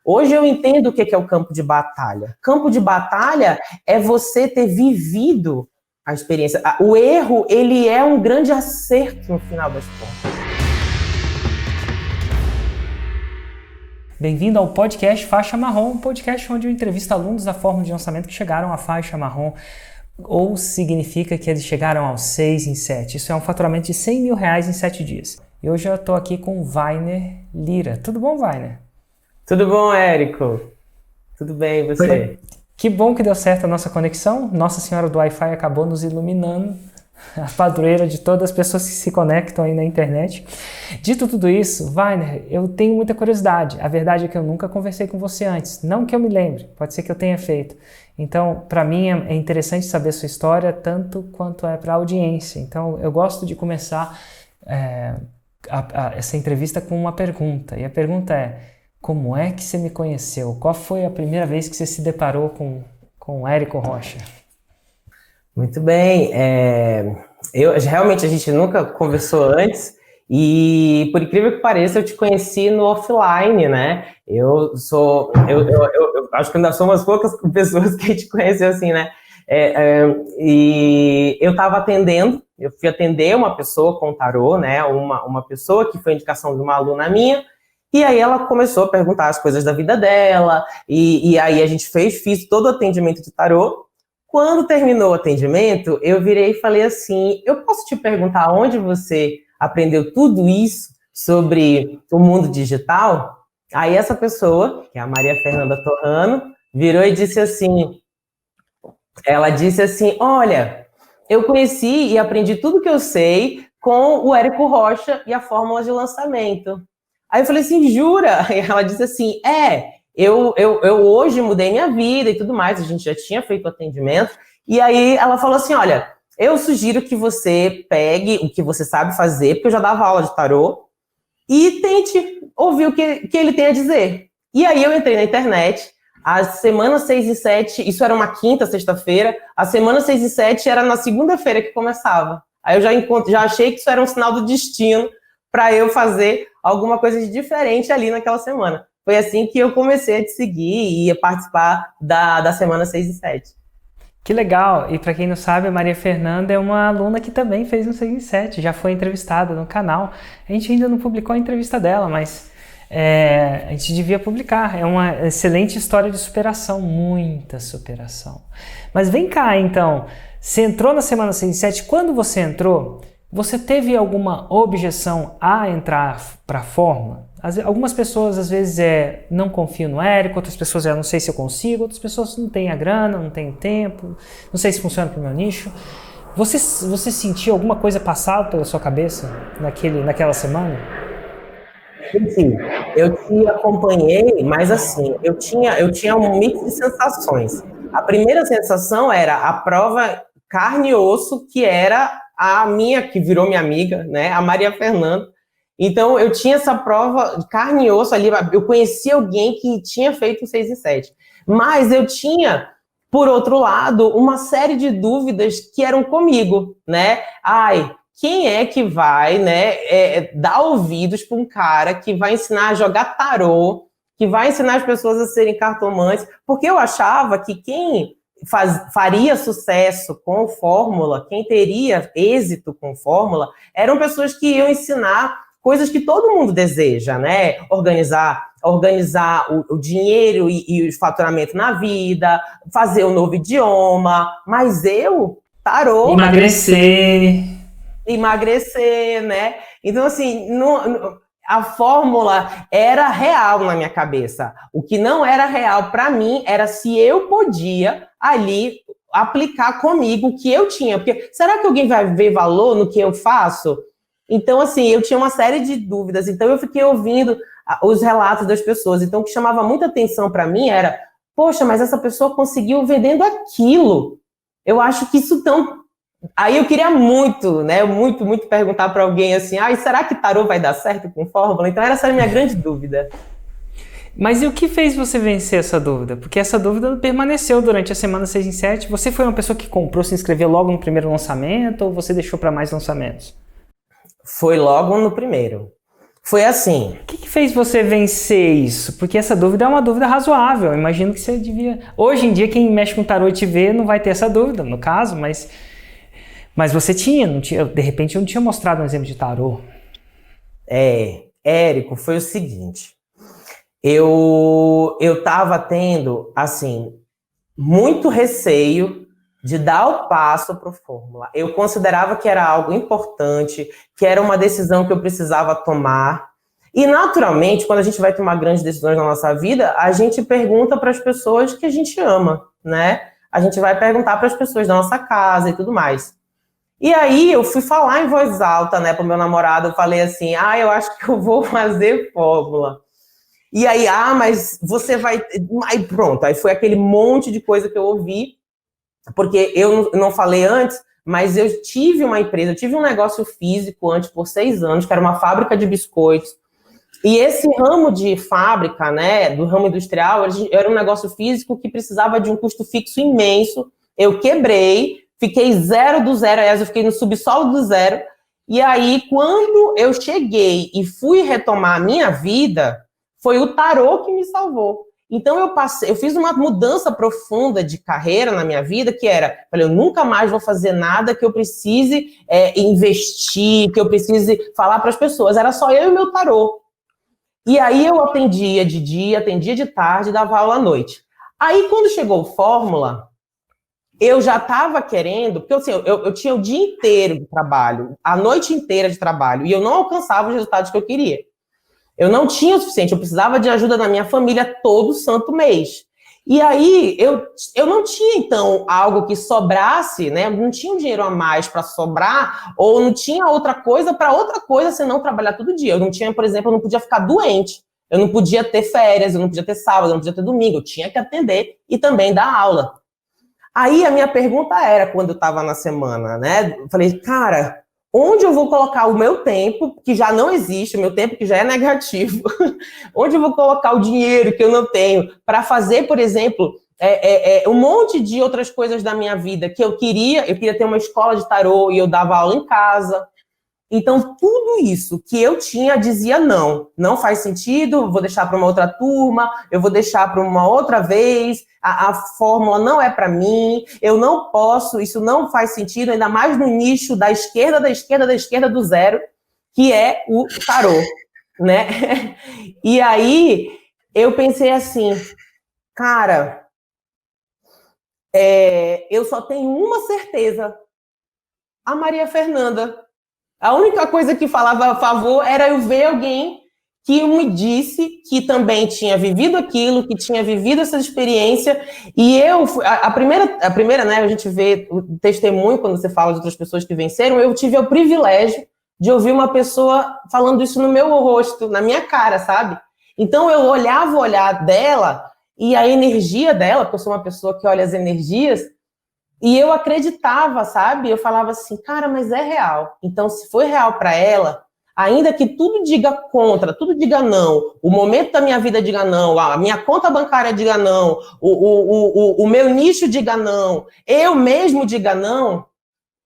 Hoje eu entendo o que é o campo de batalha. Campo de batalha é você ter vivido a experiência. O erro, ele é um grande acerto no final das contas. Bem-vindo ao podcast Faixa Marrom, um podcast onde eu entrevisto alunos da fórmula de lançamento que chegaram à faixa marrom, ou significa que eles chegaram aos 6 em 7. Isso é um faturamento de R$100 mil em 7 dias. E hoje eu estou aqui com o Vainer Lira. Tudo bom, Vainer? Tudo bom, Érico? Tudo bem, e você? Que bom que deu certo a nossa conexão. Nossa Senhora do Wi-Fi acabou nos iluminando, a padroeira de todas as pessoas que se conectam aí na internet. Dito tudo isso, Vainer, eu tenho muita curiosidade. A verdade é que eu nunca conversei com você antes. Não que eu me lembre, pode ser que eu tenha feito. Então, para mim é interessante saber a sua história, tanto quanto é para a audiência. Então, eu gosto de começar essa entrevista com uma pergunta. E a pergunta é: como é que você me conheceu? Qual foi a primeira vez que você se deparou com o Érico Rocha? Muito bem. Realmente a gente nunca conversou antes e, por incrível que pareça, eu te conheci no offline, né? Eu acho que ainda sou umas poucas pessoas que te conheceu assim, né? E eu fui atender uma pessoa com tarô, né? Uma pessoa que foi indicação de uma aluna minha. E aí ela começou a perguntar as coisas da vida dela, e aí a gente fiz todo o atendimento de tarô. Quando terminou o atendimento, eu virei e falei assim: eu posso te perguntar onde você aprendeu tudo isso sobre o mundo digital? Aí essa pessoa, que é a Maria Fernanda Torrano, virou e disse assim, olha, eu conheci e aprendi tudo que eu sei com o Érico Rocha e a fórmula de lançamento. Aí eu falei assim, jura? E ela disse assim, eu hoje mudei minha vida e tudo mais, a gente já tinha feito o atendimento, e aí ela falou assim, olha, eu sugiro que você pegue o que você sabe fazer, porque eu já dava aula de tarô, e tente ouvir o que ele tem a dizer. E aí eu entrei na internet, as semanas 6 e 7, isso era uma quinta, sexta-feira, a semana 6 e 7 era na segunda-feira que começava. Aí eu já achei que isso era um sinal do destino para eu fazer alguma coisa de diferente ali naquela semana. Foi assim que eu comecei a te seguir e a participar da semana 6 e 7. Que legal! E para quem não sabe, a Maria Fernanda é uma aluna que também fez um 6 em 7, já foi entrevistada no canal. A gente ainda não publicou a entrevista dela, mas a gente devia publicar. É uma excelente história de superação, muita superação. Mas vem cá, então, você entrou na semana 6 em 7, quando você entrou, você teve alguma objeção a entrar para a fórmula? Algumas pessoas, às vezes, não confiam no Érico, outras pessoas, não sei se eu consigo, outras pessoas não têm a grana, não têm tempo, não sei se funciona para o meu nicho. Você sentiu alguma coisa passar pela sua cabeça naquela semana? Sim, eu te acompanhei, mas assim, eu tinha um mix de sensações. A primeira sensação era a prova carne e osso, que era a minha, que virou minha amiga, né, a Maria Fernanda. Então, eu tinha essa prova de carne e osso ali, eu conheci alguém que tinha feito 6 e 7. Mas eu tinha, por outro lado, uma série de dúvidas que eram comigo, né? Quem é que vai, né, dar ouvidos para um cara que vai ensinar a jogar tarô, que vai ensinar as pessoas a serem cartomantes? Porque eu achava que quem faria sucesso com fórmula, quem teria êxito com fórmula, eram pessoas que iam ensinar coisas que todo mundo deseja, né? Organizar o dinheiro e o faturamento na vida, fazer um novo idioma, mas tarô... Emagrecer, né? Então, assim, a fórmula era real na minha cabeça. O que não era real para mim era se eu podia ali aplicar comigo o que eu tinha. Porque será que alguém vai ver valor no que eu faço? Então, assim, eu tinha uma série de dúvidas. Então, eu fiquei ouvindo os relatos das pessoas. Então, o que chamava muita atenção para mim era, poxa, mas essa pessoa conseguiu vendendo aquilo. Eu acho que isso tão... Aí eu queria muito, né, muito perguntar para alguém assim, será que tarô vai dar certo com fórmula? Então, essa era a minha grande dúvida. Mas e o que fez você vencer essa dúvida? Porque essa dúvida permaneceu durante a semana 6 em 7. Você foi uma pessoa que comprou, se inscreveu logo no primeiro lançamento ou você deixou para mais lançamentos? Foi logo no primeiro. Foi assim. O que fez você vencer isso? Porque essa dúvida é uma dúvida razoável. Eu imagino que você devia... Hoje em dia, quem mexe com tarô e te vê não vai ter essa dúvida, no caso, mas você não tinha, de repente eu não tinha mostrado um exemplo de tarô. Érico, foi o seguinte. Eu tava tendo, assim, muito receio de dar o passo para o Fórmula. Eu considerava que era algo importante, que era uma decisão que eu precisava tomar. E, naturalmente, quando a gente vai tomar grandes decisões na nossa vida, a gente pergunta para as pessoas que a gente ama, né? A gente vai perguntar para as pessoas da nossa casa e tudo mais. E aí, eu fui falar em voz alta, né, para o meu namorado. Eu falei assim, eu acho que eu vou fazer Fórmula. E aí, mas você vai... Aí pronto, aí foi aquele monte de coisa que eu ouvi, porque eu não falei antes, mas eu tive uma empresa, eu tive um negócio físico antes por 6 anos, que era uma fábrica de biscoitos. E esse ramo de fábrica, né, do ramo industrial, era um negócio físico que precisava de um custo fixo imenso. Eu quebrei, fiquei zero do zero, aliás, eu fiquei no subsolo do zero. E aí, quando eu cheguei e fui retomar a minha vida, foi o tarô que me salvou. Então eu fiz uma mudança profunda de carreira na minha vida, que falei, eu nunca mais vou fazer nada que eu precise investir, que eu precise falar para as pessoas. Era só eu e meu tarô. E aí eu atendia de dia, atendia de tarde, dava aula à noite. Aí quando chegou o Fórmula, eu já estava querendo, porque assim, eu tinha o dia inteiro de trabalho, a noite inteira de trabalho, e eu não alcançava os resultados que eu queria. Eu não tinha o suficiente, eu precisava de ajuda da minha família todo santo mês. E aí, eu não tinha, então, algo que sobrasse, né? Não tinha um dinheiro a mais para sobrar, ou não tinha outra coisa para outra coisa, senão trabalhar todo dia. Eu não tinha, por exemplo, eu não podia ficar doente, eu não podia ter férias, eu não podia ter sábado, eu não podia ter domingo, eu tinha que atender e também dar aula. Aí, a minha pergunta era, quando eu estava na semana, né? Eu falei, cara... Onde eu vou colocar o meu tempo, que já não existe, o meu tempo que já é negativo, onde eu vou colocar o dinheiro que eu não tenho para fazer, por exemplo, um monte de outras coisas da minha vida que eu queria ter uma escola de tarô e eu dava aula em casa. Então, tudo isso que eu tinha dizia não faz sentido, vou deixar para uma outra turma, eu vou deixar para uma outra vez, a fórmula não é para mim, eu não posso, isso não faz sentido, ainda mais no nicho da esquerda do zero, que é o tarô, né? E aí, eu pensei assim, cara, eu só tenho uma certeza, a Maria Fernanda. A única coisa que falava a favor era eu ver alguém que me disse que também tinha vivido aquilo, que tinha vivido essa experiência. E a primeira, né, a gente vê o testemunho quando você fala de outras pessoas que venceram, eu tive o privilégio de ouvir uma pessoa falando isso no meu rosto, na minha cara, sabe? Então eu olhava o olhar dela e a energia dela, porque eu sou uma pessoa que olha as energias, e eu acreditava, sabe? Eu falava assim, cara, mas é real. Então, se foi real para ela, ainda que tudo diga contra, tudo diga não, o momento da minha vida diga não, a minha conta bancária diga não, o meu nicho diga não, eu mesmo diga não,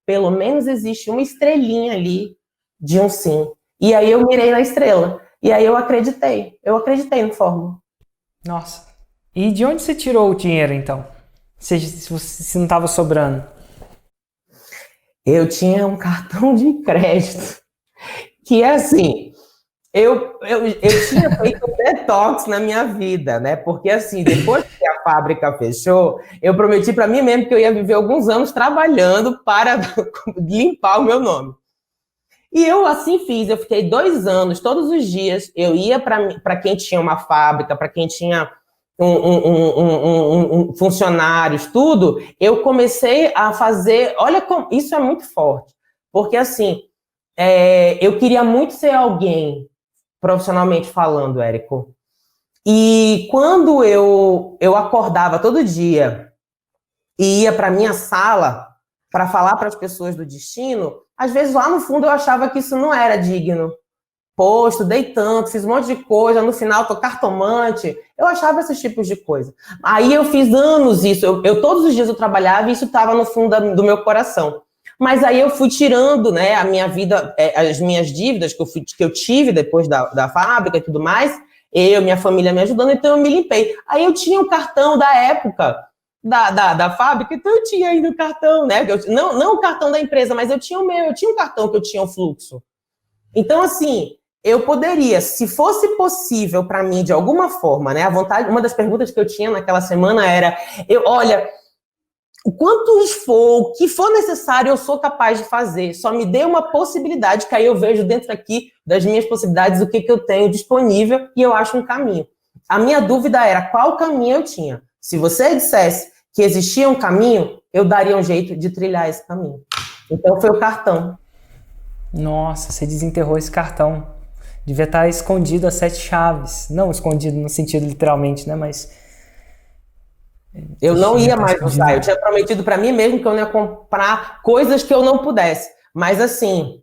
pelo menos existe uma estrelinha ali de um sim. E aí eu mirei na estrela. E aí eu acreditei no Fórmula. Nossa. E de onde você tirou o dinheiro, então? Se não estava sobrando. Eu tinha um cartão de crédito que é assim, eu tinha feito um detox na minha vida, né? Porque assim, depois que a fábrica fechou, eu prometi para mim mesmo que eu ia viver alguns anos trabalhando para limpar o meu nome. E eu assim fiz, eu fiquei 2 anos, todos os dias, eu ia para quem tinha uma fábrica, para quem tinha funcionários, tudo, eu comecei a fazer, olha como, isso é muito forte, porque assim, eu queria muito ser alguém, profissionalmente falando, Érico, e quando eu acordava todo dia e ia para minha sala para falar para as pessoas do destino, às vezes lá no fundo eu achava que isso não era digno. Pô, estudei tanto, fiz um monte de coisa, no final tô cartomante. Eu achava esses tipos de coisa. Aí eu fiz anos isso, eu todos os dias eu trabalhava e isso estava no fundo do meu coração. Mas aí eu fui tirando, né, a minha vida, as minhas dívidas que eu tive depois da fábrica e tudo mais, minha família me ajudando, então eu me limpei. Aí eu tinha um cartão da época da fábrica, então eu tinha ainda o cartão, né? Não o cartão da empresa, mas eu tinha o meu, eu tinha um cartão que eu tinha o fluxo. Então, assim, eu poderia, se fosse possível para mim, de alguma forma, né? A vontade, uma das perguntas que eu tinha naquela semana era, olha, o quanto for, o que for necessário, eu sou capaz de fazer. Só me dê uma possibilidade, que aí eu vejo dentro aqui das minhas possibilidades o que eu tenho disponível e eu acho um caminho. A minha dúvida era qual caminho eu tinha. Se você dissesse que existia um caminho, eu daria um jeito de trilhar esse caminho. Então foi o cartão. Nossa, você desenterrou esse cartão. Devia estar escondido as 7 chaves. Não escondido no sentido literalmente, né? Mas eu não ia mais usar. Eu tinha prometido para mim mesmo que eu não ia comprar coisas que eu não pudesse. Mas assim,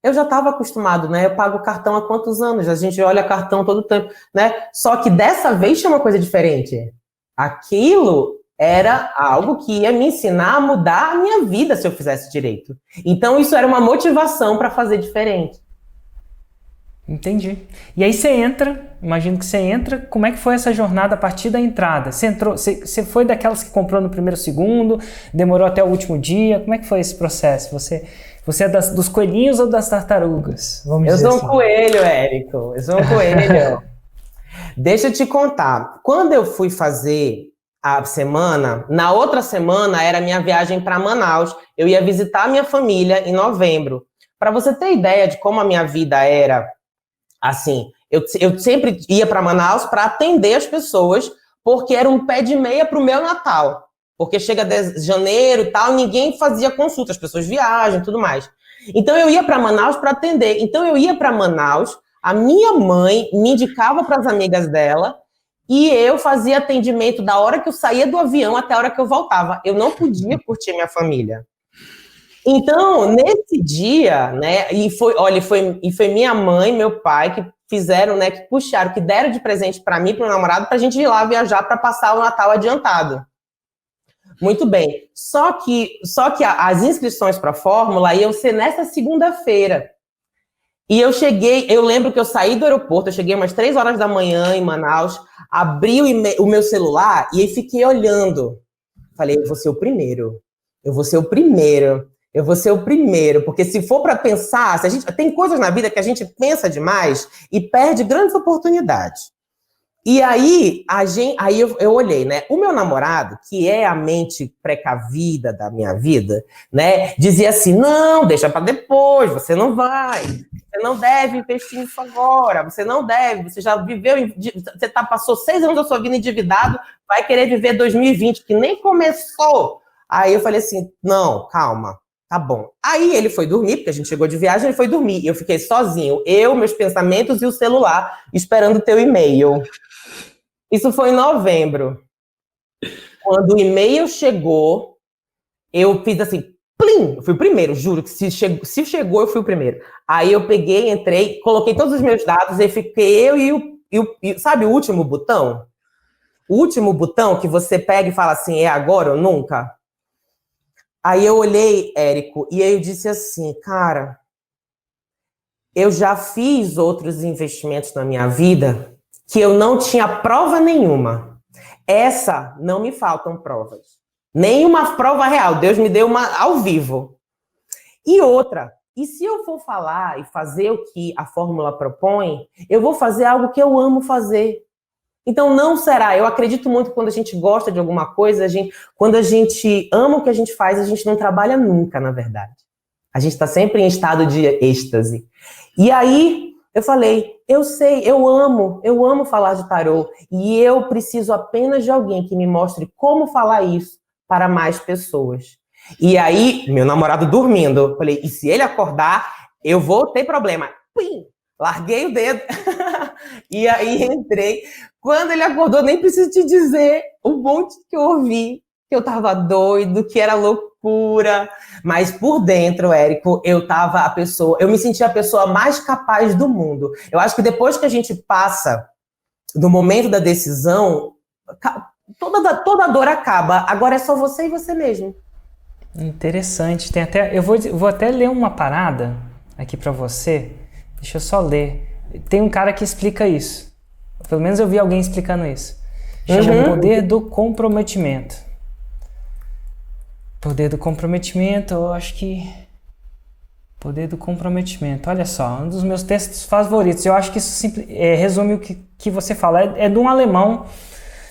eu já estava acostumado, né? Eu pago cartão há quantos anos? A gente olha cartão todo tempo, né? Só que dessa vez tinha uma coisa diferente. Aquilo era algo que ia me ensinar a mudar a minha vida se eu fizesse direito. Então isso era uma motivação para fazer diferente. Entendi. E aí você entra, imagino que você entra, como é que foi essa jornada a partir da entrada? Você entrou, você foi daquelas que comprou no primeiro segundo, demorou até o último dia, como é que foi esse processo? Você é dos coelhinhos ou das tartarugas? Vamos dizer assim. Eu sou um coelho, Érico, eu sou um coelho. Deixa eu te contar, quando eu fui fazer a semana, na outra semana era minha viagem para Manaus, eu ia visitar a minha família em novembro. Para você ter ideia de como a minha vida era, assim, eu sempre ia para Manaus para atender as pessoas, porque era um pé de meia para o meu Natal. Porque chega de janeiro e tal, ninguém fazia consulta, as pessoas viajam e tudo mais. Então eu ia para Manaus para atender. Então eu ia para Manaus, a minha mãe me indicava para as amigas dela, e eu fazia atendimento da hora que eu saía do avião até a hora que eu voltava. Eu não podia curtir minha família. Então, nesse dia, né, foi minha mãe, meu pai, que fizeram, né, que puxaram, que deram de presente para mim, para o namorado, para a gente ir lá viajar para passar o Natal adiantado. Muito bem. Só que as inscrições para a Fórmula iam ser nessa segunda-feira. E eu lembro que eu saí do aeroporto, eu cheguei umas 3 horas da manhã em Manaus, abri o meu celular e aí fiquei olhando. Falei, eu vou ser o primeiro. Eu vou ser o primeiro. Eu vou ser o primeiro, porque se for para pensar, tem coisas na vida que a gente pensa demais e perde grandes oportunidades. E aí, eu olhei, né? O meu namorado, que é a mente precavida da minha vida, né? Dizia assim, não, deixa para depois, você não vai. Você não deve investir nisso agora, você não deve, você já viveu, passou 6 anos da sua vida endividado, vai querer viver 2020, que nem começou. Aí eu falei assim, não, calma. Tá bom. Aí ele foi dormir, porque a gente chegou de viagem, ele foi dormir. Eu fiquei sozinho, meus pensamentos e o celular, esperando o teu e-mail. Isso foi em novembro. Quando o e-mail chegou, eu fiz assim, plim! Eu fui o primeiro, juro, que se chegou, eu fui o primeiro. Aí eu peguei, entrei, coloquei todos os meus dados, e fiquei sabe o último botão? O último botão que você pega e fala assim, é agora ou nunca? Aí eu olhei, Érico, e aí eu disse assim, cara, eu já fiz outros investimentos na minha vida que eu não tinha prova nenhuma. Essa, não me faltam provas. Nenhuma prova real. Deus me deu uma ao vivo. E outra, e se eu for falar e fazer o que a fórmula propõe, eu vou fazer algo que eu amo fazer. Então, não será. Eu acredito muito que quando a gente gosta de alguma coisa, quando a gente ama o que a gente faz, a gente não trabalha nunca, na verdade. A gente está sempre em estado de êxtase. E aí, eu falei, eu sei, eu amo falar de tarô. E eu preciso apenas de alguém que me mostre como falar isso para mais pessoas. E aí, meu namorado dormindo, falei, e se ele acordar, eu vou ter problema. Pim! Larguei o dedo. E aí entrei. Quando ele acordou, nem preciso te dizer o monte que eu ouvi, que eu tava doido, que era loucura. Mas por dentro, Érico, eu me senti a pessoa mais capaz do mundo. Eu acho que depois que a gente passa do momento da decisão, toda a dor acaba. Agora é só você e você mesmo. Interessante. Tem até, vou até ler uma parada aqui para você. Deixa eu só ler. Tem um cara que explica isso. Pelo menos eu vi alguém explicando isso. Chama Poder do Comprometimento. Poder do Comprometimento, eu acho que... Poder do Comprometimento. Olha só, um dos meus textos favoritos. Eu acho que isso resume o que você fala. É de um alemão,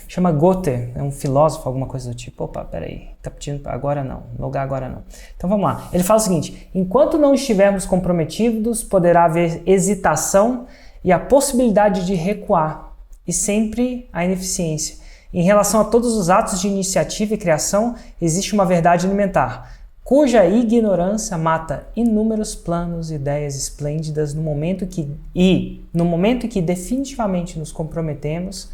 chama Goethe, é um filósofo, alguma coisa do tipo. Opa, peraí, tá pedindo agora não, lugar agora não. Então vamos lá. Ele fala o seguinte: enquanto não estivermos comprometidos, poderá haver hesitação e a possibilidade de recuar, e sempre a ineficiência. Em relação a todos os atos de iniciativa e criação, existe uma verdade elementar, cuja ignorância mata inúmeros planos e ideias esplêndidas no momento em que definitivamente nos comprometemos,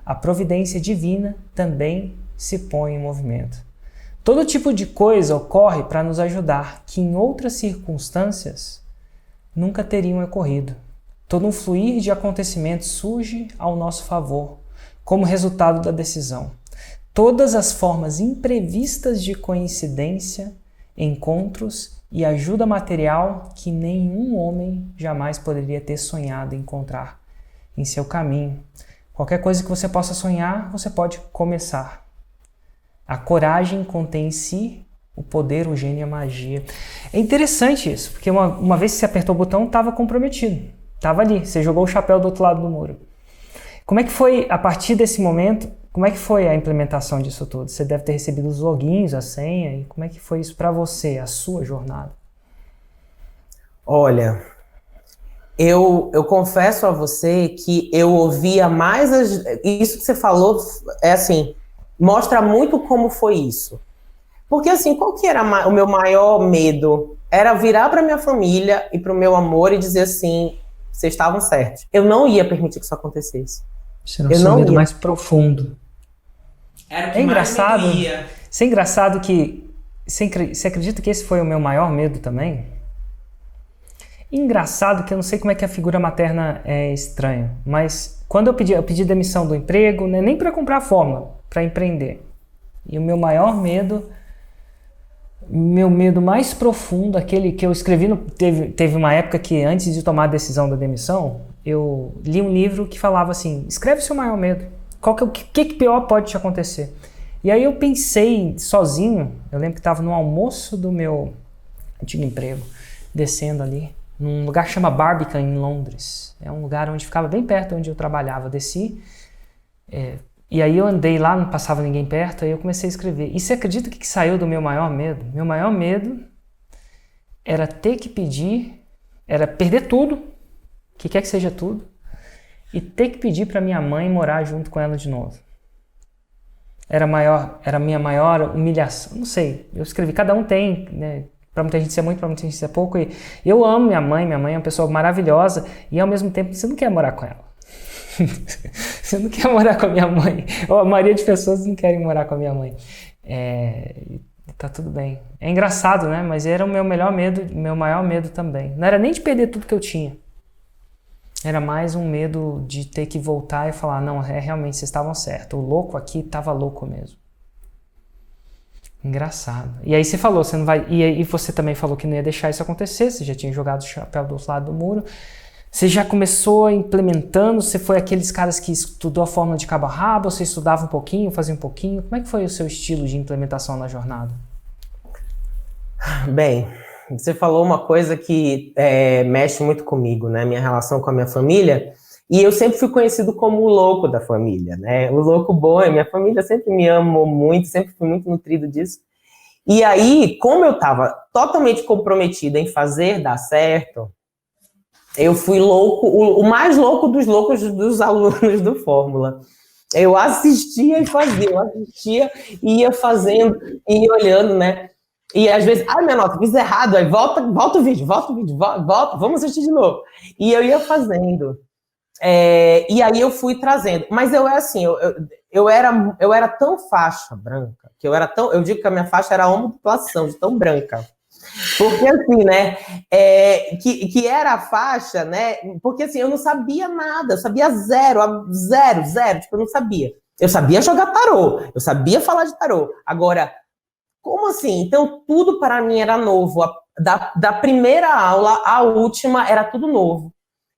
a providência divina também se põe em movimento. Todo tipo de coisa ocorre para nos ajudar, que em outras circunstâncias nunca teriam ocorrido. Todo um fluir de acontecimentos surge ao nosso favor, como resultado da decisão. Todas as formas imprevistas de coincidência, encontros e ajuda material que nenhum homem jamais poderia ter sonhado encontrar em seu caminho. Qualquer coisa que você possa sonhar, você pode começar. A coragem contém em si o poder, o gênio e a magia. É interessante isso, porque uma vez que você apertou o botão, estava comprometido. Estava ali, você jogou o chapéu do outro lado do muro. Como é que foi, a partir desse momento, como é que foi a implementação disso tudo? Você deve ter recebido os logins, a senha, e como é que foi isso para você, a sua jornada? Olha, eu confesso a você que eu ouvia mais... Isso que você falou, mostra muito como foi isso. Porque assim, qual que era o meu maior medo? Era virar para minha família e para o meu amor e dizer assim, vocês estavam certos. Eu não ia permitir que isso acontecesse. Esse era o seu medo mais profundo. Era o que engraçado. Isso é engraçado que... Você acredita que esse foi o meu maior medo também? Engraçado que eu não sei como é que a figura materna é estranha, mas quando eu pedi demissão do emprego, né, nem para comprar fórmula, para empreender. E o meu maior medo, meu medo mais profundo, aquele que eu escrevi, teve uma época que antes de tomar a decisão da demissão, eu li um livro que falava assim, escreve o seu maior medo. O que pior pode te acontecer? E aí eu pensei sozinho, eu lembro que estava no almoço do meu antigo emprego, descendo ali, num lugar que chama Barbican, em Londres. É um lugar onde ficava bem perto onde eu trabalhava. Desci, e aí eu andei lá, não passava ninguém perto, aí eu comecei a escrever. E você acredita que saiu do meu maior medo? Meu maior medo era ter que pedir, era perder tudo, o que quer que seja tudo, e ter que pedir para minha mãe morar junto com ela de novo. Era a minha maior humilhação. Não sei, eu escrevi, cada um tem, né? Para muita gente isso é muito, para muita gente isso é pouco. E eu amo minha mãe é uma pessoa maravilhosa, e ao mesmo tempo você não quer morar com ela. Você não quer morar com a minha mãe. Ou a maioria de pessoas não querem morar com a minha mãe. Tá tudo bem. É engraçado, né? Mas era o meu maior medo também. Não era nem de perder tudo que eu tinha. Era mais um medo de ter que voltar e falar, não, realmente vocês estavam certos. O louco aqui estava louco mesmo. Engraçado. E aí você falou, você não vai... E você também falou que não ia deixar isso acontecer, você já tinha jogado o chapéu do outro lado do muro. Você já começou implementando, você foi aqueles caras que estudou a fórmula de cabo a rabo, você estudava um pouquinho, fazia um pouquinho. Como é que foi o seu estilo de implementação na jornada? Bem, você falou uma coisa que mexe muito comigo, né? Minha relação com a minha família. E eu sempre fui conhecido como o louco da família, né? O louco bom, minha família sempre me amou muito, sempre fui muito nutrido disso. E aí, como eu estava totalmente comprometida em fazer dar certo, eu fui louco, o mais louco dos loucos dos alunos do Fórmula. Eu assistia e fazia, e ia fazendo, e ia olhando, né? E às vezes, minha nota, fiz errado, aí volta o vídeo, volta, vamos assistir de novo. E eu ia fazendo. E aí eu fui trazendo. Mas eu era tão faixa branca, eu digo que a minha faixa era homodoplação, de tão branca. Porque assim, né, que era a faixa, né, porque assim, eu não sabia nada, eu sabia zero, tipo, eu não sabia. Eu sabia jogar tarô, eu sabia falar de tarô. Agora, como assim? Então, tudo para mim era novo. Da primeira aula à última, era tudo novo.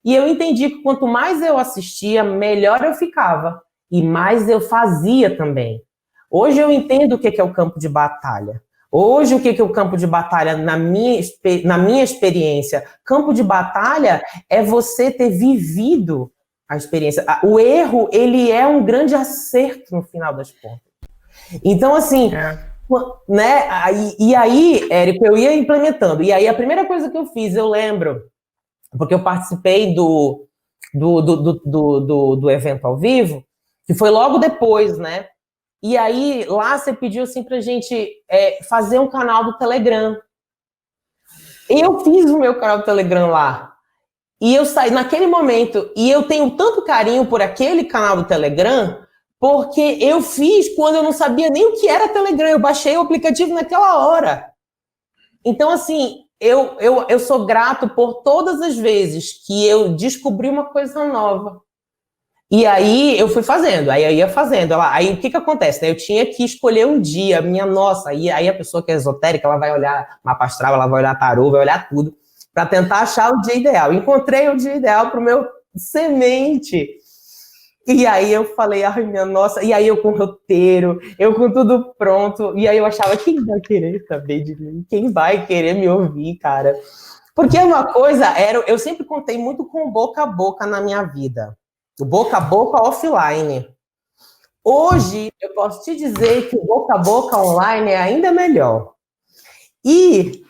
E eu entendi que quanto mais eu assistia, melhor eu ficava. E mais eu fazia também. Hoje eu entendo o que é o campo de batalha. Hoje, o que é o campo de batalha na minha experiência? Campo de batalha é você ter vivido a experiência. O erro, ele é um grande acerto no final das contas. Então, assim, né? E aí, Érico, eu ia implementando. E aí, a primeira coisa que eu fiz, eu lembro, porque eu participei do evento ao vivo, que foi logo depois, né? E aí, lá você pediu assim pra gente fazer um canal do Telegram. Eu fiz o meu canal do Telegram lá. E eu saí naquele momento. E eu tenho tanto carinho por aquele canal do Telegram, porque eu fiz quando eu não sabia nem o que era Telegram. Eu baixei o aplicativo naquela hora. Então, assim, eu sou grato por todas as vezes que eu descobri uma coisa nova. E aí eu fui fazendo, aí eu ia fazendo. Aí o que acontece? Né? Eu tinha que escolher um dia, minha nossa, aí a pessoa que é esotérica, ela vai olhar mapa astral, ela vai olhar tarô, vai olhar tudo, para tentar achar o dia ideal. Encontrei o dia ideal para o meu semente. E aí eu falei, ai minha nossa, e aí eu com roteiro, eu com tudo pronto, e aí eu achava, quem vai querer saber de mim? Quem vai querer me ouvir, cara? Porque uma coisa eu sempre contei muito com boca a boca na minha vida. O boca a boca offline. Hoje, eu posso te dizer que o boca a boca online é ainda melhor. E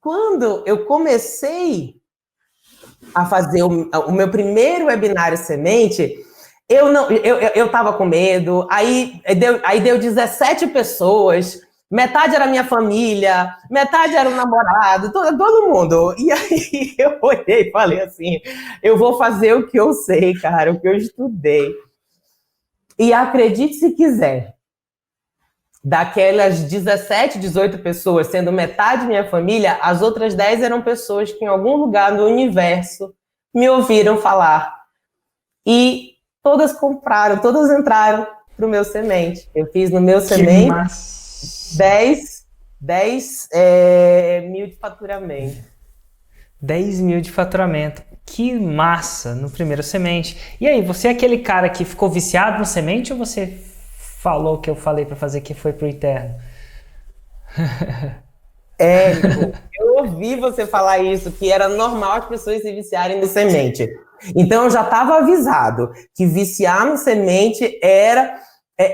quando eu comecei a fazer o meu primeiro webinário semente, eu estava com medo, aí deu 17 pessoas, metade era minha família, metade era o namorado, todo mundo. E aí eu olhei e falei assim, eu vou fazer o que eu sei, cara, o que eu estudei. E acredite se quiser, daquelas 17, 18 pessoas, sendo metade minha família, as outras 10 eram pessoas que em algum lugar do universo me ouviram falar. E todas compraram, todas entraram pro meu semente. Eu fiz no meu semente 10 mil de faturamento. 10 mil de faturamento. Que massa no primeiro semente. E aí, você é aquele cara que ficou viciado no semente ou você falou o que eu falei para fazer que foi pro interno? Eu ouvi você falar isso, que era normal as pessoas se viciarem no semente. Então eu já estava avisado que viciar no semente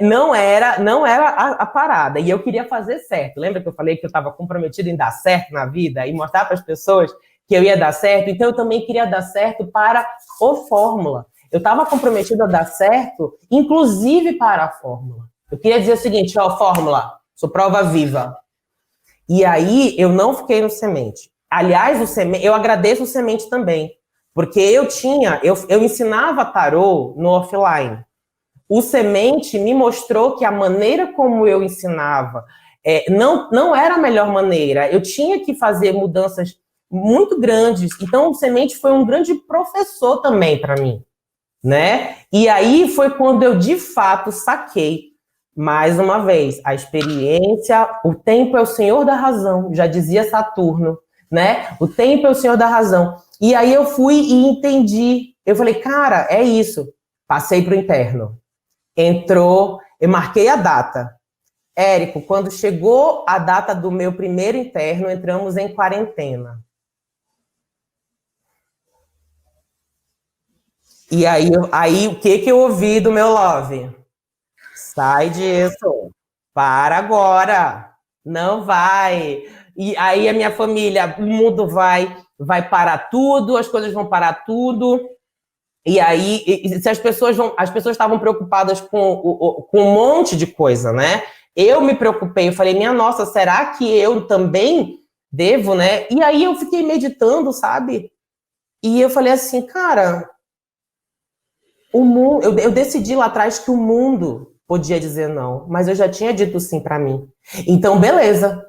não era a parada. E eu queria fazer certo. Lembra que eu falei que eu estava comprometido em dar certo na vida e mostrar para as pessoas que eu ia dar certo? Então eu também queria dar certo para o Fórmula. Eu estava comprometido a dar certo, inclusive para a Fórmula. Eu queria dizer o seguinte, ó, Fórmula, sou prova viva. E aí eu não fiquei no semente. Aliás, eu agradeço o semente também. Porque eu ensinava tarô no offline. O semente me mostrou que a maneira como eu ensinava não era a melhor maneira. Eu tinha que fazer mudanças muito grandes. Então, o semente foi um grande professor também para mim, né? E aí foi quando eu, de fato, saquei, mais uma vez, a experiência, o tempo é o senhor da razão, já dizia Saturno, né? O tempo é o senhor da razão. E aí eu fui e entendi. Eu falei, cara, é isso. Passei para o interno. Entrou, eu marquei a data. Érico, quando chegou a data do meu primeiro interno, entramos em quarentena. E aí o que eu ouvi do meu love? Sai disso. Para agora. Não vai. E aí a minha família, o mundo vai parar tudo, as coisas vão parar tudo. E aí, se as pessoas estavam preocupadas com um monte de coisa, né? Eu me preocupei, eu falei, minha nossa, será que eu também devo, né? E aí eu fiquei meditando, sabe? E eu falei assim, cara, o mundo, eu decidi lá atrás que o mundo podia dizer não, mas eu já tinha dito sim para mim. Então, beleza,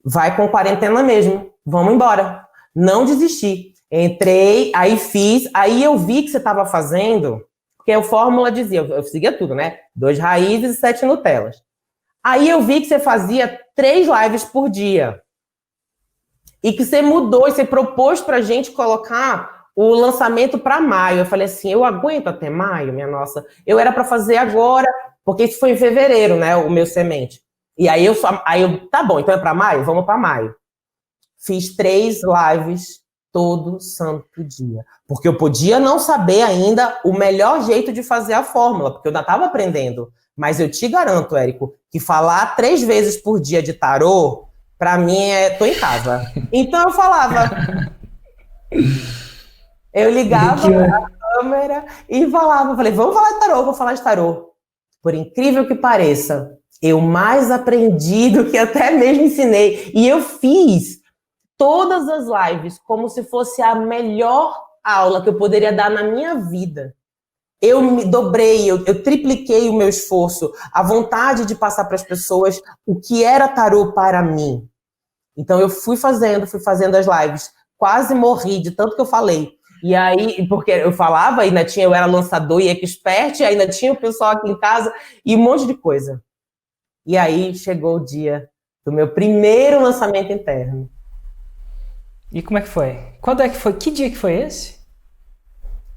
vai com quarentena mesmo, vamos embora. Não desisti. Entrei, aí fiz, aí eu vi que você estava fazendo, porque a fórmula dizia, eu seguia tudo, né? 2 raízes e 7 Nutellas. Aí eu vi que você fazia 3 lives por dia. E que você mudou, e você propôs pra gente colocar o lançamento para maio. Eu falei assim, eu aguento até maio, minha nossa. Eu era para fazer agora, porque isso foi em fevereiro, né, o meu semente. E aí tá bom, então é para maio? Vamos para maio. Fiz 3 lives todo santo dia. Porque eu podia não saber ainda o melhor jeito de fazer a fórmula, porque eu ainda estava aprendendo. Mas eu te garanto, Érico, que falar 3 vezes por dia de tarô, pra mim tô em casa. Então eu falava. Eu ligava a câmera e falava. Falei, vamos falar de tarô, vou falar de tarô. Por incrível que pareça, eu mais aprendi do que até mesmo ensinei. E eu fiz todas as lives como se fosse a melhor aula que eu poderia dar na minha vida. Eu me dobrei, eu tripliquei o meu esforço, a vontade de passar para as pessoas o que era tarô para mim. Então eu fui fazendo as lives, quase morri de tanto que eu falei. E aí, porque eu falava, ainda tinha, eu era lançador e expert, ainda tinha o pessoal aqui em casa e um monte de coisa. E aí chegou o dia do meu primeiro lançamento interno. E como é que foi? Quando é que foi? Que dia que foi esse?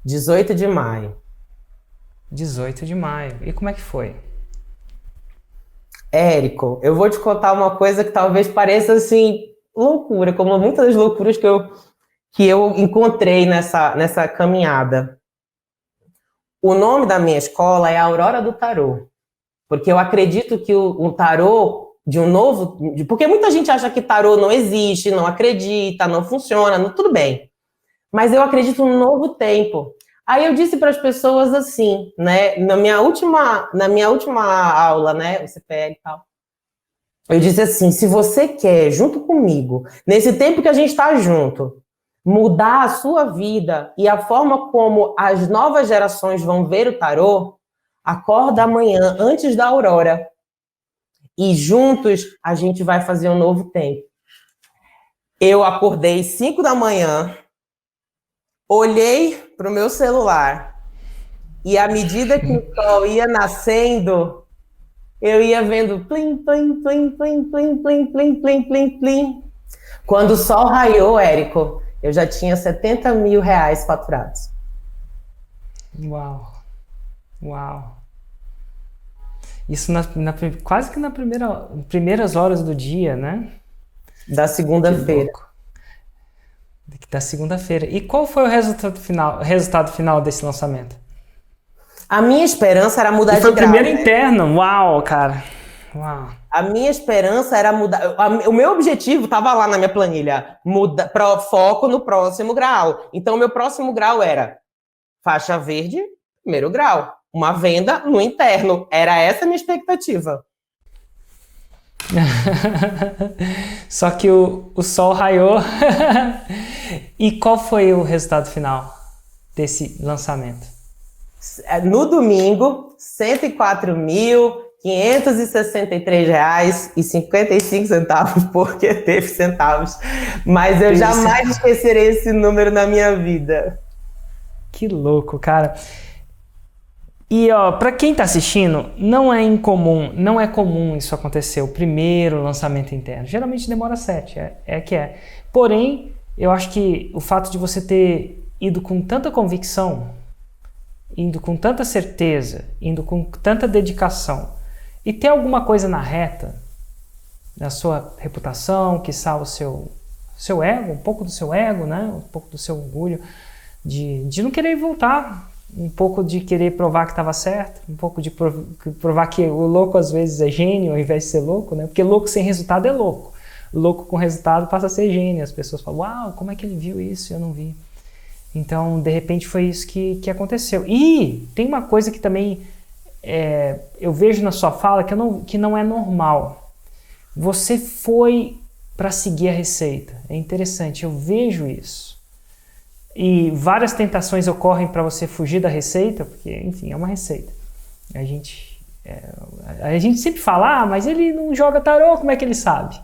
18 de maio. 18 de maio. E como é que foi? Érico, eu vou te contar uma coisa que talvez pareça assim, loucura, como muitas das loucuras que eu encontrei nessa caminhada. O nome da minha escola é Aurora do Tarô, porque eu acredito que o tarô de um novo... Porque muita gente acha que tarô não existe, não acredita, não funciona, tudo bem. Mas eu acredito num novo tempo. Aí eu disse para as pessoas assim, né, na minha última aula, né, o CPL e tal, eu disse assim, se você quer, junto comigo, nesse tempo que a gente está junto, mudar a sua vida e a forma como as novas gerações vão ver o tarô, acorda amanhã, antes da aurora, e juntos a gente vai fazer um novo tempo. Eu acordei 5 da manhã, olhei para o meu celular e à medida que o sol ia nascendo, eu ia vendo plim, plim, plim, plim, plim, plim, plim, plim, plim, plim. Quando o sol raiou, Érico, eu já tinha 70 mil reais faturados. Uau! Uau! Isso quase que primeiras horas do dia, né? Da segunda-feira. Da segunda-feira. E qual foi o resultado final desse lançamento? A minha esperança era mudar de grau. Foi o primeiro interno. Uau, cara. Uau. A minha esperança era mudar. O meu objetivo estava lá na minha planilha. Foco no próximo grau. Então, o meu próximo grau era faixa verde, primeiro grau. Uma venda no interno. Era essa a minha expectativa. Só que o sol raiou. E qual foi o resultado final desse lançamento? No domingo, R$ 104.563,55, porque teve centavos. Mas eu jamais esquecerei esse número na minha vida. Que louco, cara. E ó, para quem tá assistindo, não é comum isso acontecer, o primeiro lançamento interno. Geralmente demora 7, é que é. Porém, eu acho que o fato de você ter ido com tanta convicção, indo com tanta certeza, indo com tanta dedicação, e ter alguma coisa na reta, na sua reputação, quiçá o seu ego, um pouco do seu ego, né? Um pouco do seu orgulho, de não querer voltar, um pouco de querer provar que estava certo, um pouco de provar que o louco às vezes é gênio ao invés de ser louco, né? Porque louco sem resultado é louco. Louco com resultado passa a ser gênio. As pessoas falam, uau, como é que ele viu isso? Eu não vi. Então, de repente, foi isso que aconteceu. E tem uma coisa que também eu vejo na sua fala que não é normal. Você foi para seguir a receita. É interessante, eu vejo isso. E várias tentações ocorrem para você fugir da receita, porque, enfim, é uma receita. A gente sempre fala, mas ele não joga tarô, como é que ele sabe?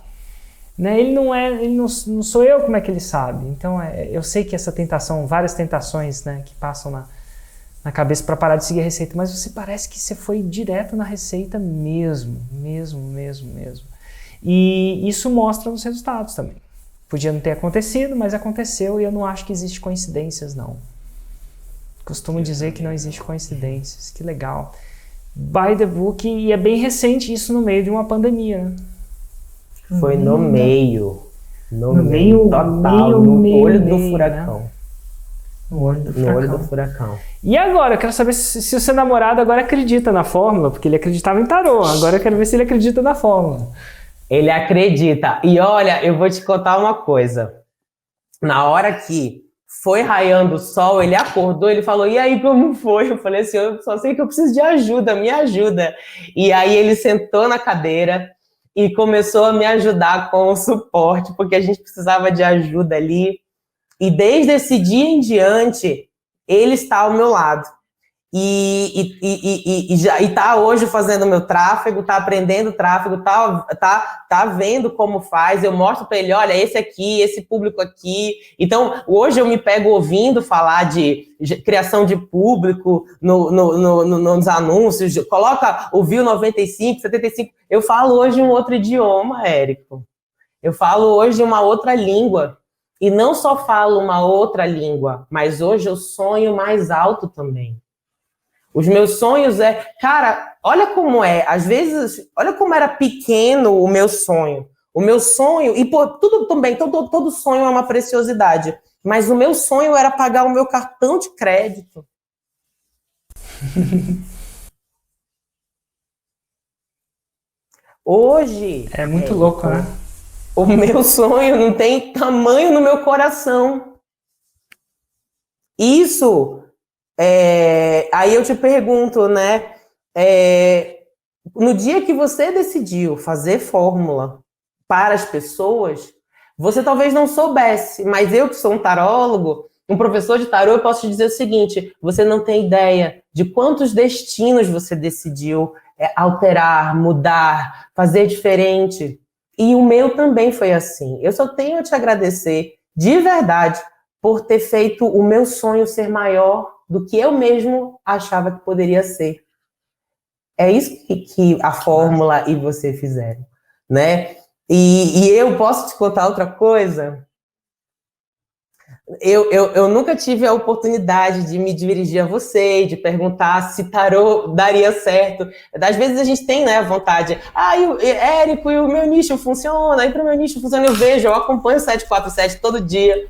Né? Ele não sou eu, como é que ele sabe? Então, eu sei que essa tentação, várias tentações, né, que passam na cabeça para parar de seguir a receita, mas você parece que você foi direto na receita mesmo. E isso mostra nos resultados também. Podia não ter acontecido, mas aconteceu e eu não acho que existe coincidências, não. Costumo dizer que não existe coincidências. Que legal. By the book, e é bem recente isso no meio de uma pandemia, né? Foi no meio. No meio total, no olho do furacão. Né? No olho do furacão. E agora, eu quero saber se o seu namorado agora acredita na fórmula, porque ele acreditava em tarô. Agora eu quero ver se ele acredita na fórmula. Ele acredita. E olha, eu vou te contar uma coisa. Na hora que foi raiando o sol, ele acordou, ele falou, e aí, como foi? Eu falei assim, eu só sei que eu preciso de ajuda, me ajuda. E aí ele sentou na cadeira e começou a me ajudar com o suporte, porque a gente precisava de ajuda ali. E desde esse dia em diante, ele está ao meu lado. E está hoje fazendo meu tráfego, está aprendendo tráfego, tá vendo como faz. Eu mostro para ele, olha, esse aqui, esse público aqui. Então, hoje eu me pego ouvindo falar de criação de público nos anúncios. Coloca o View 95, 75. Eu falo hoje um outro idioma, Érico. Eu falo hoje uma outra língua. E não só falo uma outra língua, mas hoje eu sonho mais alto também. Os meus sonhos Cara, olha como às vezes, olha como era pequeno o meu sonho. O meu sonho, e tudo também, todo sonho é uma preciosidade, mas o meu sonho era pagar o meu cartão de crédito. Hoje... É muito louco, né? O meu sonho não tem tamanho no meu coração. Isso... aí eu te pergunto, né? No dia que você decidiu fazer fórmula para as pessoas, você talvez não soubesse, mas eu que sou um tarólogo, um professor de tarô, eu posso te dizer o seguinte, você não tem ideia de quantos destinos você decidiu alterar, mudar, fazer diferente. E o meu também foi assim. Eu só tenho a te agradecer, de verdade, por ter feito o meu sonho ser maior do que eu mesmo achava que poderia ser. É isso que a fórmula e você fizeram, né? E eu posso te contar outra coisa? Eu nunca tive a oportunidade de me dirigir a você, de perguntar se tarô daria certo. Às vezes a gente tem, né, a vontade. Érico, e o meu nicho funciona, e para o meu nicho funciona, eu acompanho o 747 todo dia.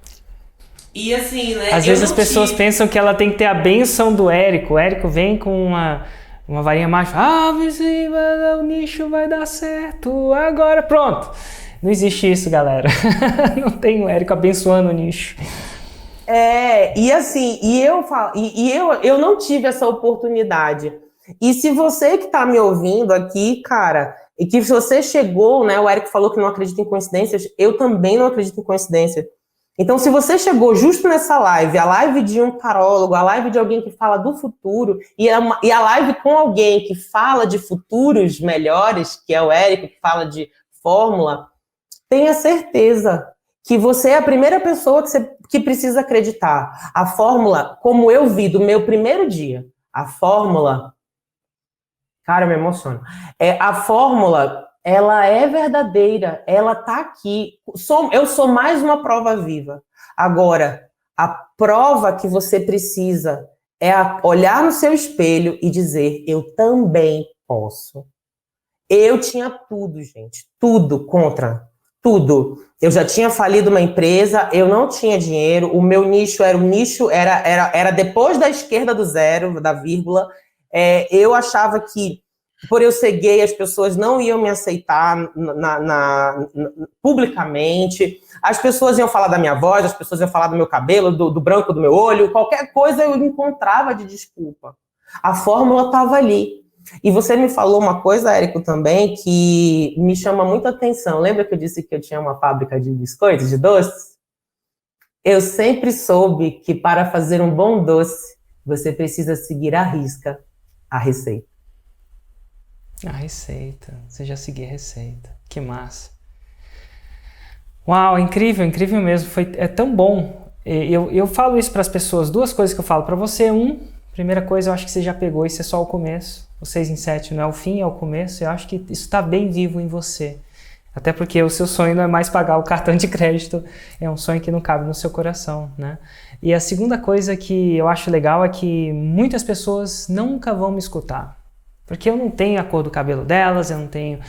E assim, né? Às vezes as pessoas pensam que ela tem que ter a bênção do Érico. O Érico vem com uma varinha mágica. O nicho vai dar certo agora. Pronto. Não existe isso, galera. Não tem o Érico abençoando o nicho. E assim, eu não tive essa oportunidade. E se você que está me ouvindo aqui, cara, e que você chegou, né? O Érico falou que não acredita em coincidências, eu também não acredito em coincidência. Então, se você chegou justo nessa live, a live de um tarólogo, a live de alguém que fala do futuro, e a live com alguém que fala de futuros melhores, que é o Érico, que fala de fórmula, tenha certeza que você é a primeira pessoa que precisa acreditar. A fórmula, como eu vi do meu primeiro dia, a fórmula... Cara, eu me emociono. A fórmula... ela é verdadeira, ela tá aqui. Eu sou mais uma prova viva. Agora, a prova que você precisa é olhar no seu espelho e dizer, eu também posso. Eu tinha tudo, gente, tudo contra, tudo. Eu já tinha falido uma empresa, eu não tinha dinheiro, o meu nicho era depois da esquerda do zero, da vírgula. Eu achava que por eu ser gay, as pessoas não iam me aceitar publicamente. As pessoas iam falar da minha voz, as pessoas iam falar do meu cabelo, do branco do meu olho, qualquer coisa eu encontrava de desculpa. A fórmula estava ali. E você me falou uma coisa, Érico, também, que me chama muita atenção. Lembra que eu disse que eu tinha uma fábrica de biscoitos, de doces? Eu sempre soube que para fazer um bom doce, você precisa seguir à risca a receita. A receita. Você já seguiu a receita. Que massa. Uau, incrível, incrível mesmo. É tão bom. Eu falo isso para as pessoas. Duas coisas que eu falo para você. Primeira coisa, eu acho que você já pegou, isso é só o começo. O 6 em 7 não é o fim, é o começo. Eu acho que isso está bem vivo em você. Até porque o seu sonho não é mais pagar o cartão de crédito, é um sonho que não cabe no seu coração, né? E a segunda coisa que eu acho legal é que muitas pessoas nunca vão me escutar. Porque eu não tenho a cor do cabelo delas, eu não tenho...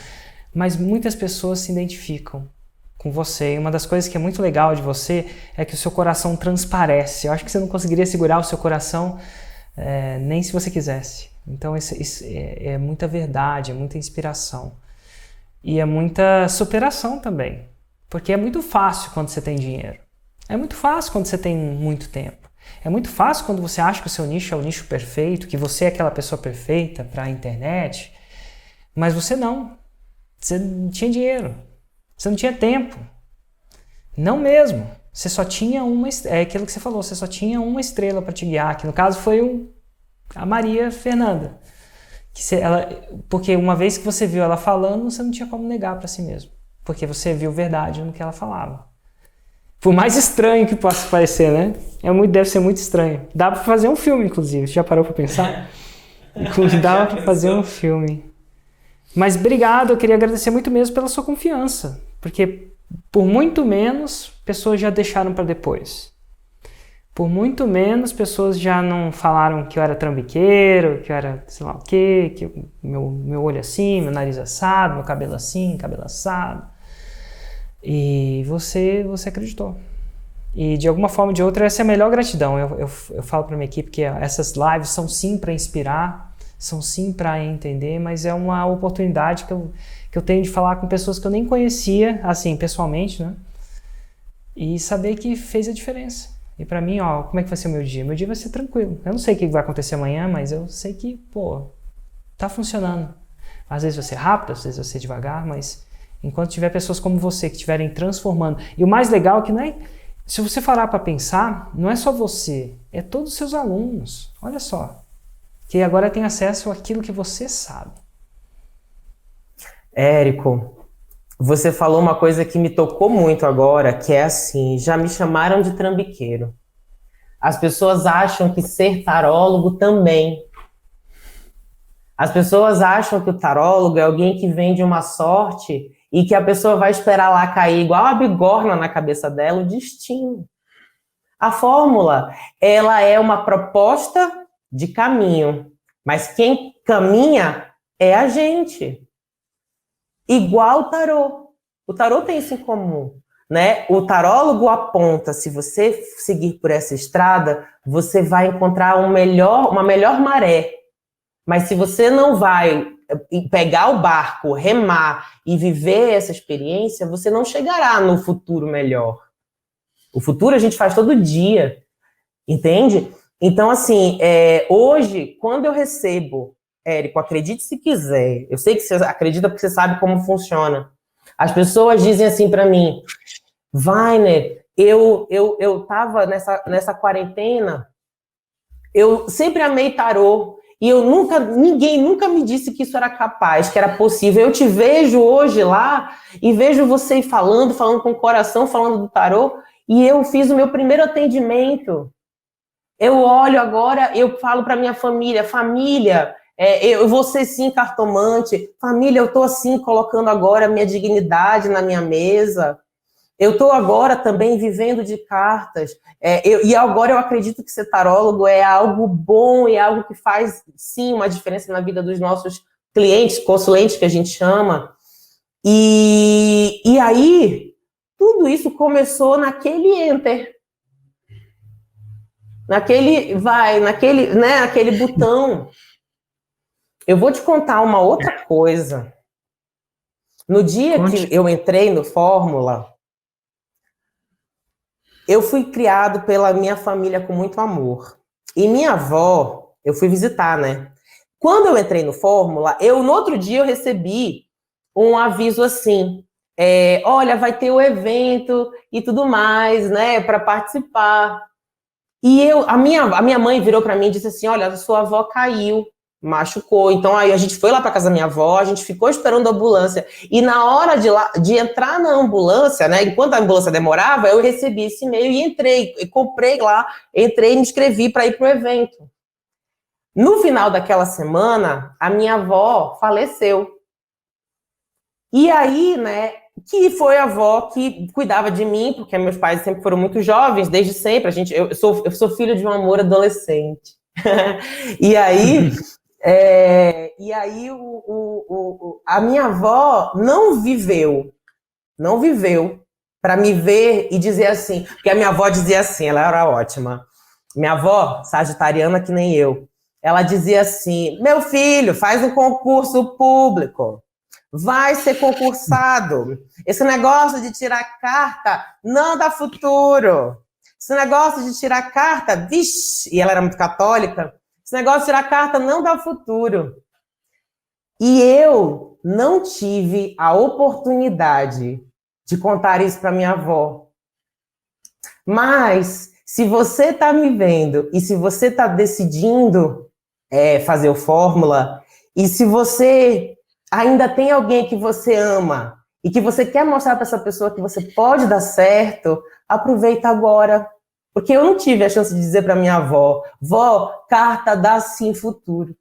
Mas muitas pessoas se identificam com você. E uma das coisas que é muito legal de você é que o seu coração transparece. Eu acho que você não conseguiria segurar o seu coração nem se você quisesse. Então isso é muita verdade, é muita inspiração. E é muita superação também. Porque é muito fácil quando você tem dinheiro. É muito fácil quando você tem muito tempo. É muito fácil quando você acha que o seu nicho é o nicho perfeito, que você é aquela pessoa perfeita para a internet. Mas você não. Você não tinha dinheiro. Você não tinha tempo. Não mesmo. Você só tinha uma... É aquilo que você falou. Você só tinha uma estrela para te guiar. Que no caso foi a Maria Fernanda. Porque uma vez que você viu ela falando, você não tinha como negar para si mesmo. Porque você viu verdade no que ela falava. Por mais estranho que possa parecer, né? Deve ser muito estranho. Dá para fazer um filme, inclusive. Você já parou para pensar? Dá para fazer um filme. Mas obrigado, eu queria agradecer muito mesmo pela sua confiança. Porque por muito menos, pessoas já deixaram para depois. Por muito menos, pessoas já não falaram que eu era trambiqueiro, que eu era sei lá o quê, que meu olho assim, meu nariz assado, meu cabelo assim, cabelo assado. E você acreditou. E de alguma forma ou de outra, essa é a melhor gratidão. Eu falo para minha equipe que essas lives são sim para inspirar, são sim para entender, mas é uma oportunidade que eu tenho de falar com pessoas que eu nem conhecia, assim, pessoalmente, né? E saber que fez a diferença. E pra mim, como é que vai ser o meu dia? Meu dia vai ser tranquilo. Eu não sei o que vai acontecer amanhã, mas eu sei que, tá funcionando. Às vezes vai ser rápido, às vezes vai ser devagar, mas enquanto tiver pessoas como você que estiverem transformando. E o mais legal é que não é... Se você parar para pensar, não é só você, é todos os seus alunos. Olha só. Que agora tem acesso àquilo que você sabe. Érico, você falou uma coisa que me tocou muito agora, que é assim, já me chamaram de trambiqueiro. As pessoas acham que ser tarólogo também. As pessoas acham que o tarólogo é alguém que vende uma sorte e que a pessoa vai esperar lá cair igual a bigorna na cabeça dela o destino. A fórmula, ela é uma proposta de caminho, mas quem caminha é a gente. Igual o tarô. O tarô tem isso em comum, né? O tarólogo aponta, se você seguir por essa estrada, você vai encontrar uma melhor maré. Mas se você não vai pegar o barco, remar e viver essa experiência, você não chegará no futuro melhor. O futuro a gente faz todo dia, entende? Então, assim, hoje, quando eu recebo, Érico, acredite se quiser, eu sei que você acredita porque você sabe como funciona. As pessoas dizem assim para mim, Weiner, eu tava nessa quarentena, eu sempre amei tarô, e ninguém nunca me disse que isso era capaz, que era possível. Eu te vejo hoje lá, e vejo você falando com o coração, falando do tarô, e eu fiz o meu primeiro atendimento. Eu olho agora, eu falo para minha família, eu vou ser sim cartomante, família, eu estou assim colocando agora a minha dignidade na minha mesa, eu estou agora também vivendo de cartas, e agora eu acredito que ser tarólogo é algo bom, é algo que faz sim uma diferença na vida dos nossos clientes, consulentes que a gente chama, e aí tudo isso começou naquele enter, naquele botão. Eu vou te contar uma outra coisa. No dia que eu entrei no Fórmula, eu fui criado pela minha família com muito amor. E minha avó, eu fui visitar, né? Quando eu entrei no Fórmula, no outro dia eu recebi um aviso assim, olha, vai ter o evento e tudo mais, né, para participar. E a minha mãe virou para mim e disse assim, olha, a sua avó caiu, machucou. Então aí a gente foi lá para casa da minha avó, a gente ficou esperando a ambulância. E na hora de entrar na ambulância, né, enquanto a ambulância demorava, eu recebi esse e-mail e entrei, comprei lá, entrei e me inscrevi para ir para o evento. No final daquela semana, a minha avó faleceu. E aí, né, que foi a avó que cuidava de mim, porque meus pais sempre foram muito jovens, desde sempre. Eu sou filho de um amor adolescente. E aí, a minha avó não viveu para me ver e dizer assim, porque a minha avó dizia assim, ela era ótima. Minha avó, sagitariana que nem eu, ela dizia assim: meu filho, faz um concurso público, vai ser concursado. Esse negócio de tirar carta não dá futuro. Esse negócio de tirar carta, vixe, e ela era muito católica, esse negócio de tirar carta não dá futuro. E eu não tive a oportunidade de contar isso para minha avó. Mas, se você está me vendo e se você está decidindo fazer o Fórmula, e se você ainda tem alguém que você ama e que você quer mostrar para essa pessoa que você pode dar certo, aproveita agora. Porque eu não tive a chance de dizer para minha avó: vó, carta dá sim futuro.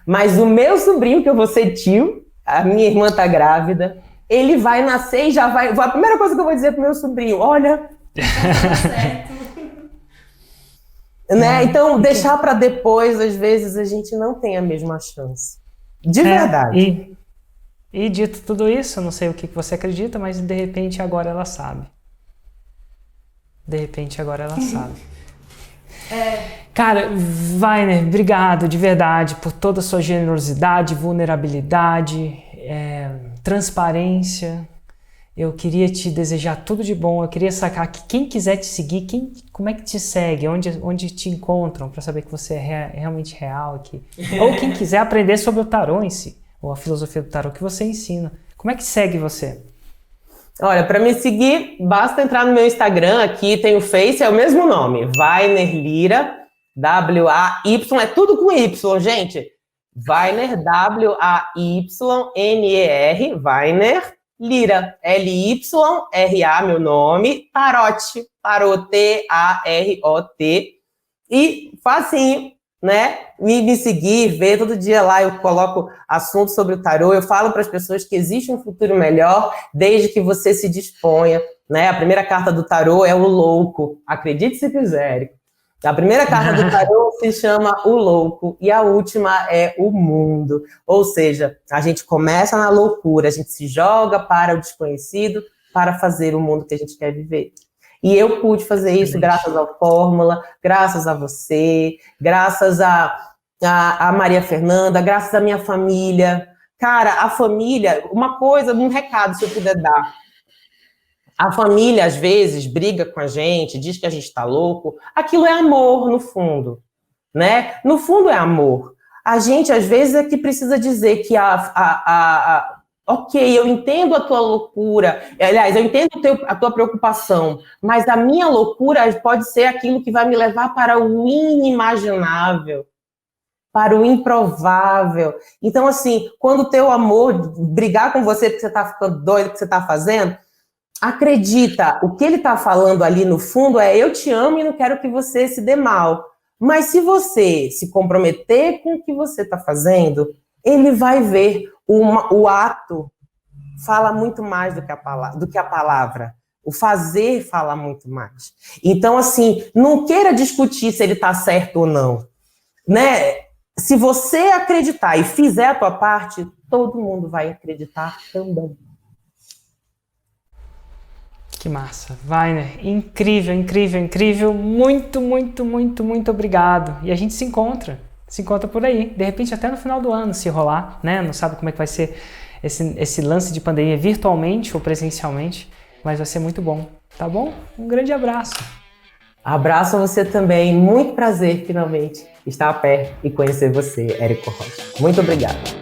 Mas o meu sobrinho, que eu vou ser tio, a minha irmã está grávida, ele vai nascer e já vai... A primeira coisa que eu vou dizer pro meu sobrinho: olha... Né? Então, deixar para depois, às vezes, a gente não tem a mesma chance. De verdade. E dito tudo isso, eu não sei o que você acredita, mas de repente agora ela sabe. De repente agora ela sabe. Cara, Weiner, obrigado de verdade por toda a sua generosidade, vulnerabilidade, transparência. Eu queria te desejar tudo de bom. Eu queria sacar que quem quiser te seguir, como é que te segue, onde te encontram para saber que você é realmente real aqui. Ou quem quiser aprender sobre o tarô em si, ou a filosofia do tarô que você ensina. Como é que segue você? Olha, para me seguir, basta entrar no meu Instagram, aqui tem o Face, é o mesmo nome, Weiner Lira, W-A-Y, é tudo com Y, gente. Weiner, W-A-Y-N-E-R, Weiner Lira, L-Y-R-A, meu nome, Tarot, T-A-R-O-T, e facinho, né? Me seguir, ver todo dia lá, eu coloco assuntos sobre o tarô, eu falo para as pessoas que existe um futuro melhor desde que você se disponha, né? A primeira carta do tarô é o louco, acredite se quiser. A primeira carta do tarô se chama o louco e a última é o mundo. Ou seja, a gente começa na loucura, a gente se joga para o desconhecido para fazer o mundo que a gente quer viver. E eu pude fazer isso graças ao Fórmula, graças a você, graças a Maria Fernanda, graças à minha família. Cara, a família, um recado se eu puder dar. A família, às vezes, briga com a gente, diz que a gente está louco. Aquilo é amor, no fundo, né? No fundo é amor. A gente, às vezes, é que precisa dizer que ok, eu entendo a tua loucura, aliás, eu entendo a tua preocupação, mas a minha loucura pode ser aquilo que vai me levar para o inimaginável, para o improvável. Então, assim, quando o teu amor brigar com você porque você está ficando doido, o que você está fazendo, acredita, o que ele está falando ali no fundo é: eu te amo e não quero que você se dê mal. Mas se você se comprometer com o que você está fazendo, ele vai ver o ato fala muito mais do que a palavra. O fazer fala muito mais. Então, assim, não queira discutir se ele está certo ou não, né? Se você acreditar e fizer a tua parte, todo mundo vai acreditar também. Que massa. Weiner, incrível, incrível, incrível. Muito, muito, muito, muito obrigado. E a gente se encontra por aí. De repente até no final do ano, se rolar, né? Não sabe como é que vai ser esse lance de pandemia, virtualmente ou presencialmente, mas vai ser muito bom, tá bom? Um grande abraço. Abraço a você também. Muito prazer, finalmente, estar perto e conhecer você, Érico Rocha. Muito obrigado.